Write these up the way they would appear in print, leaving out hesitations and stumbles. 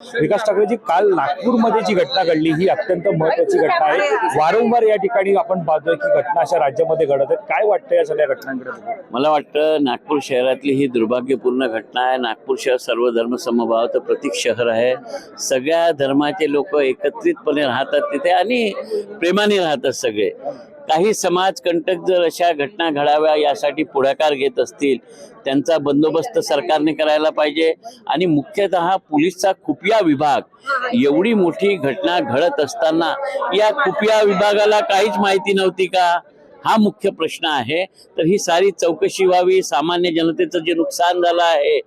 विकास ठाकरेजी, काल नागपूरमध्ये जी घटना घडली ही अत्यंत महत्त्वाची घटना आहे। वारंवार या ठिकाणी आपण पाहतोय की घटना अशा राज्यामध्ये घडत आहेत। काय वाटतं या सगळ्या घटनांकडे? मला वाटतं नागपूर शहरातली ही दुर्भाग्यपूर्ण घटना आहे। नागपूर शहर सर्व धर्म समभावाचं प्रतीक शहर आहे। सगळ्या धर्माचे लोक एकत्रितपणे राहतात तिथे आणि प्रेमाने राहतात सगळे। काही समाजकंटक जर अशा घटना घडाव्या यासाठी पुढाकार घेत असतील, त्यांचा बंदोबस्त सरकारने करायला पाहिजे। आणि मुख्यतः पोलीसचा खुफिया विभाग, एवढी मोठी घटना घडत असताना या खुफिया विभागाला काहीच माहिती नव्हती का, हा मुख्य प्रश्न आहे। तर ही सारी चौकशी व्हावी, सामान्य जनतेचं जे नुकसान झालं आहे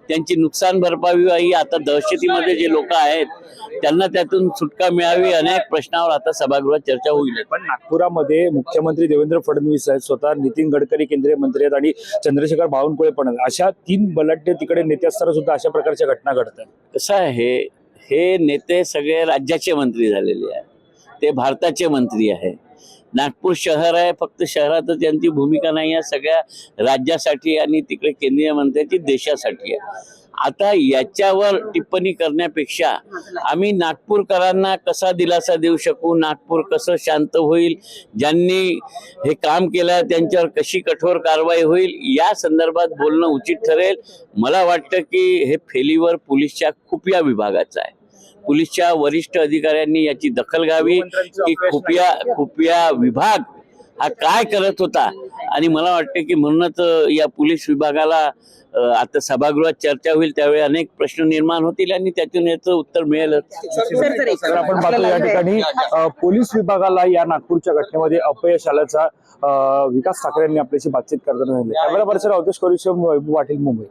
त्यांची नुकसान भरपाई व्हावी। आता दहशतीमध्ये जे लोक आहेत त्यांना त्यातून सुटका मिळावी, अनेक प्रश्नावर आता सभागृहात चर्चा होईल। पण नागपुरामध्ये मुख्यमंत्री देवेंद्र फडणवीस आहेत, स्वतः नितीन गडकरी केंद्रीय मंत्री आहेत आणि चंद्रशेखर बावनकुळे पण आहेत। अशा तीन बलाढ्य तिकडे नेते असताना सुद्धा अशा प्रकारच्या घटना घडतात। कसं आहे, हे नेते सगळे राज्याचे मंत्री झालेले आहेत, ते भारताचे मंत्री आहे। नागपूर शहर आहे, फक्त शहरातच यांची भूमिका नाही आहे, सगळ्या राज्यासाठी आणि तिकडे केंद्रीय मंत्र्याची देशासाठी आहे। आता याच्यावर टिप्पणी करण्यापेक्षा आम्ही नागपूरकरांना कसा दिलासा देऊ शकू, नागपूर कसं शांत होईल, ज्यांनी हे काम केलं त्यांच्यावर कशी कठोर कारवाई होईल, या संदर्भात बोलणं उचित ठरेल। मला वाटतं की हे फेलीवर पोलीसच्या खुफिया विभागाचं आहे। पोलीसच्या वरिष्ठ अधिकाऱ्यांनी याची दखल घ्यावी की खुफिया विभाग हा काय करत होता। आणि मला वाटतं की म्हणूनच या पोलीस विभागाला आता सभागृहात चर्चा होईल, त्यावेळी अनेक प्रश्न निर्माण होतील आणि त्यातून याचं उत्तर मिळेलच। तर आपण पाहतो या ठिकाणी पोलीस विभागाला या नागपूरच्या घटनेमध्ये अपयश आल्याचा विकास ठाकरे यांनी आपल्याशी बातचीत करताना सांगितले। कॅमेरा पर्सन अवधेश कोरेशी, वैभव पाटील, मुंबई।